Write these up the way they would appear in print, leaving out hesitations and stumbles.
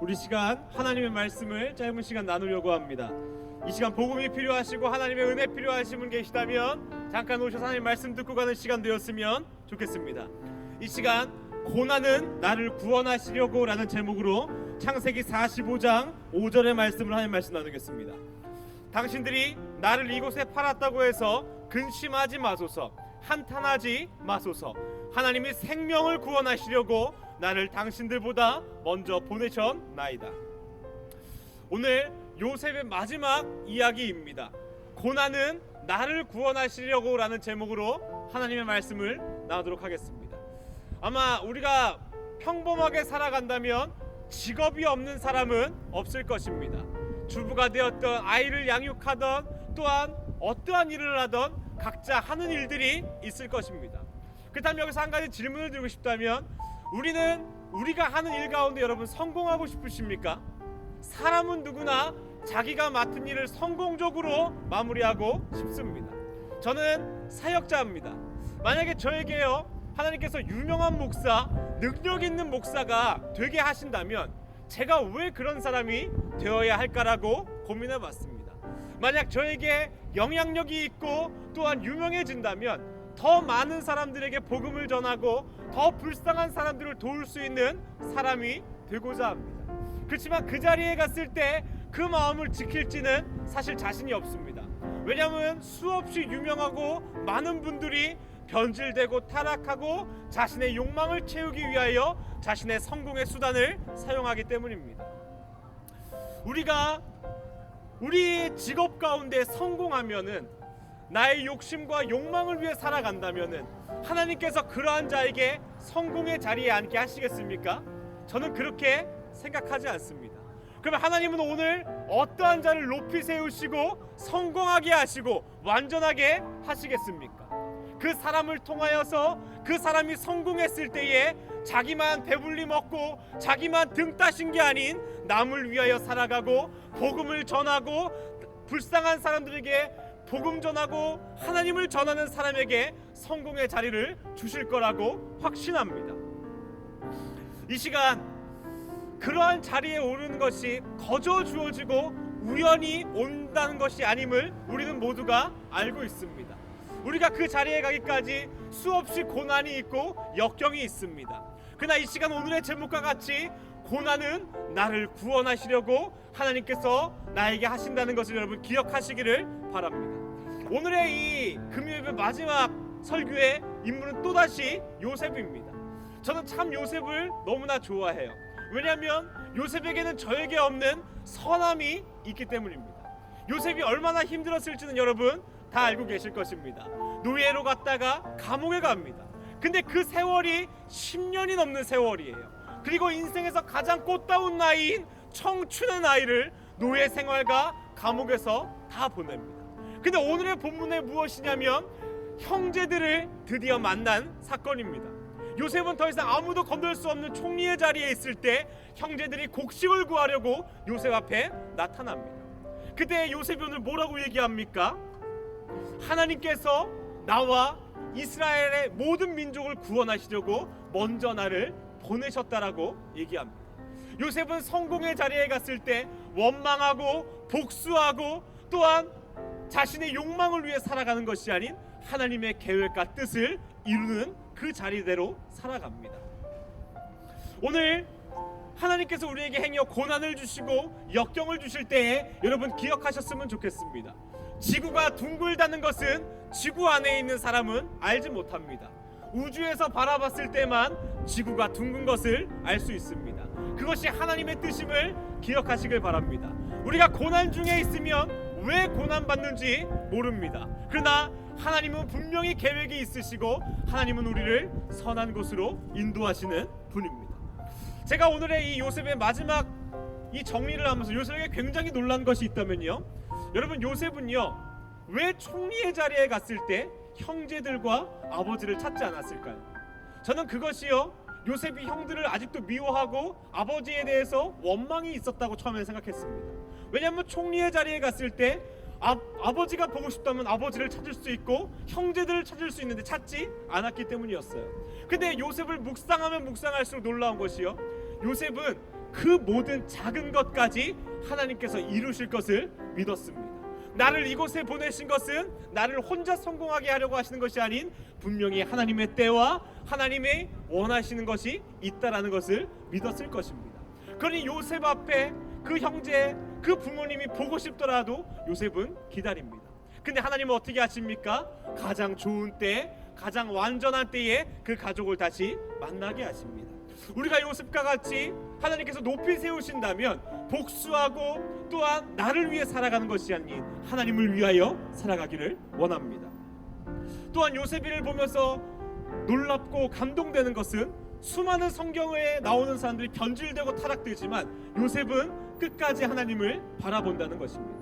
우리 시간 하나님의 말씀을 짧은 시간 나누려고 합니다. 이 시간 복음이 필요하시고 하나님의 은혜 필요하신 분 계시다면 잠깐 오셔서 하나님 말씀 듣고 가는 시간 되었으면 좋겠습니다. 이 시간 고난은 나를 구원하시려고 라는 제목으로 창세기 45장 5절의 말씀을 하나님 말씀 나누겠습니다. 당신들이 나를 이곳에 팔았다고 해서 근심하지 마소서, 한탄하지 마소서. 하나님이 생명을 구원하시려고 나를 당신들보다 먼저 보내셨나이다. 오늘 요셉의 마지막 이야기입니다. 고난은 나를 구원하시려고 라는 제목으로 하나님의 말씀을 나누도록 하겠습니다. 아마 우리가 평범하게 살아간다면 직업이 없는 사람은 없을 것입니다. 주부가 되었던, 아이를 양육하던, 또한 어떠한 일을 하던 각자 하는 일들이 있을 것입니다. 그렇다면 여기서 한 가지 질문을 드리고 싶다면, 우리가 하는 일 가운데 여러분 성공하고 싶으십니까? 사람은 누구나 자기가 맡은 일을 성공적으로 마무리하고 싶습니다. 저는 사역자입니다. 만약에 저에게요 하나님께서 유명한 목사, 능력 있는 목사가 되게 하신다면 제가 왜 그런 사람이 되어야 할까라고 고민해 봤습니다. 만약 저에게 영향력이 있고 또한 유명해진다면 더 많은 사람들에게 복음을 전하고 더 불쌍한 사람들을 도울 수 있는 사람이 되고자 합니다. 그렇지만 그 자리에 갔을 때 그 마음을 지킬지는 사실 자신이 없습니다. 왜냐하면 수없이 유명하고 많은 분들이 변질되고 타락하고 자신의 욕망을 채우기 위하여 자신의 성공의 수단을 사용하기 때문입니다. 우리가 우리 직업 가운데 성공하면은, 나의 욕심과 욕망을 위해 살아간다면은 하나님께서 그러한 자에게 성공의 자리에 앉게 하시겠습니까? 저는 그렇게 생각하지 않습니다. 그러면 하나님은 오늘 어떠한 자를 높이 세우시고 성공하게 하시고 완전하게 하시겠습니까? 그 사람을 통하여서 그 사람이 성공했을 때에 자기만 배불리 먹고 자기만 등 따신 게 아닌 남을 위하여 살아가고 복음을 전하고 불쌍한 사람들에게 복음 전하고 하나님을 전하는 사람에게 성공의 자리를 주실 거라고 확신합니다. 이 시간 그러한 자리에 오르는 것이 거저 주어지고 우연히 온다는 것이 아님을 우리는 모두가 알고 있습니다. 우리가 그 자리에 가기까지 수없이 고난이 있고 역경이 있습니다. 그러나 이 시간 오늘의 제목과 같이 고난은 나를 구원하시려고 하나님께서 나에게 하신다는 것을 여러분 기억하시기를 바랍니다. 오늘의 이 금요일 마지막 설교의 인물은 또다시 요셉입니다. 저는 참 요셉을 너무나 좋아해요. 왜냐하면 요셉에게는 저에게 없는 선함이 있기 때문입니다. 요셉이 얼마나 힘들었을지는 여러분 다 알고 계실 것입니다. 노예로 갔다가 감옥에 갑니다. 근데 그 세월이 10년이 넘는 세월이에요. 그리고 인생에서 가장 꽃다운 나이인 청춘의 나이를 노예 생활과 감옥에서 다 보냅니다. 근데 오늘의 본문은 무엇이냐면 형제들을 드디어 만난 사건입니다. 요셉은 더 이상 아무도 건들 수 없는 총리의 자리에 있을 때 형제들이 곡식을 구하려고 요셉 앞에 나타납니다. 그때 요셉이 오늘 뭐라고 얘기합니까? 하나님께서 나와 이스라엘의 모든 민족을 구원하시려고 먼저 나를 보내셨다라고 얘기합니다. 요셉은 성공의 자리에 갔을 때 원망하고 복수하고 또한 자신의 욕망을 위해 살아가는 것이 아닌 하나님의 계획과 뜻을 이루는 그 자리대로 살아갑니다. 오늘 하나님께서 우리에게 행여 고난을 주시고 역경을 주실 때에 여러분 기억하셨으면 좋겠습니다. 지구가 둥글다는 것은 지구 안에 있는 사람은 알지 못합니다. 우주에서 바라봤을 때만 지구가 둥근 것을 알 수 있습니다. 그것이 하나님의 뜻임을 기억하시길 바랍니다. 우리가 고난 중에 있으면 왜 고난받는지 모릅니다. 그러나 하나님은 분명히 계획이 있으시고 하나님은 우리를 선한 곳으로 인도하시는 분입니다. 제가 오늘의 이 요셉의 마지막 이 정리를 하면서 요셉에게 굉장히 놀란 것이 있다면요, 여러분 요셉은요 왜 총리의 자리에 갔을 때 형제들과 아버지를 찾지 않았을까요? 저는 그것이요 요셉이 형들을 아직도 미워하고 아버지에 대해서 원망이 있었다고 처음에 생각했습니다. 왜냐하면 총리의 자리에 갔을 때 아버지가 보고 싶다면 아버지를 찾을 수 있고 형제들을 찾을 수 있는데 찾지 않았기 때문이었어요. 근데 요셉을 묵상하면 묵상할수록 놀라운 것이요, 요셉은 그 모든 작은 것까지 하나님께서 이루실 것을 믿었습니다. 나를 이곳에 보내신 것은 나를 혼자 성공하게 하려고 하시는 것이 아닌 분명히 하나님의 때와 하나님의 원하시는 것이 있다라는 것을 믿었을 것입니다. 그러니 요셉 앞에 그 형제, 그 부모님이 보고 싶더라도 요셉은 기다립니다. 근데 하나님은 어떻게 하십니까? 가장 좋은 때, 가장 완전한 때에 그 가족을 다시 만나게 하십니다. 우리가 요셉과 같이 하나님께서 높이 세우신다면 복수하고 또한 나를 위해 살아가는 것이 아닌 하나님을 위하여 살아가기를 원합니다. 또한 요셉을 보면서 놀랍고 감동되는 것은 수많은 성경에 나오는 사람들이 변질되고 타락되지만 요셉은 끝까지 하나님을 바라본다는 것입니다.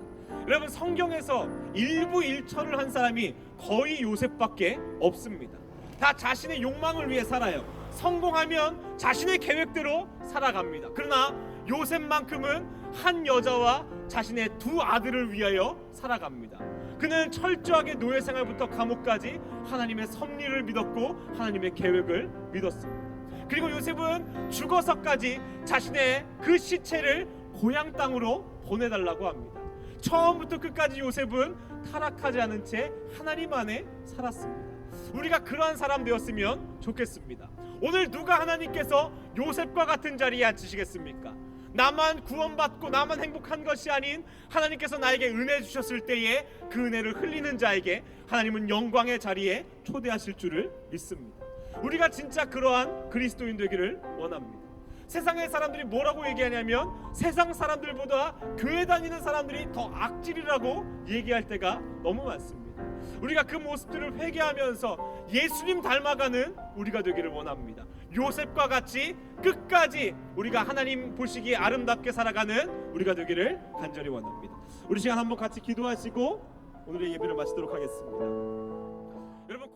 여러분, 성경에서 일부 일처를 한 사람이 거의 요셉밖에 없습니다. 다 자신의 욕망을 위해 살아요. 성공하면 자신의 계획대로 살아갑니다. 그러나 요셉만큼은 한 여자와 자신의 두 아들을 위하여 살아갑니다. 그는 철저하게 노예 생활부터 감옥까지 하나님의 섭리를 믿었고 하나님의 계획을 믿었습니다. 그리고 요셉은 죽어서까지 자신의 그 시체를 고향 땅으로 보내달라고 합니다. 처음부터 끝까지 요셉은 타락하지 않은 채 하나님 안에 살았습니다. 우리가 그러한 사람 되었으면 좋겠습니다. 오늘 누가 하나님께서 요셉과 같은 자리에 앉히시겠습니까? 나만 구원받고 나만 행복한 것이 아닌 하나님께서 나에게 은혜 주셨을 때에 그 은혜를 흘리는 자에게 하나님은 영광의 자리에 초대하실 줄을 믿습니다. 우리가 진짜 그러한 그리스도인 되기를 원합니다. 세상의 사람들이 뭐라고 얘기하냐면 세상 사람들보다 교회 다니는 사람들이 더 악질이라고 얘기할 때가 너무 많습니다. 우리가 그 모습들을 회개하면서 예수님 닮아가는 우리가 되기를 원합니다. 요셉과 같이 끝까지 우리가 하나님 보시기에 아름답게 살아가는 우리가 되기를 간절히 원합니다. 우리 시간 한번 같이 기도하시고 오늘의 예배를 마치도록 하겠습니다. 여러분,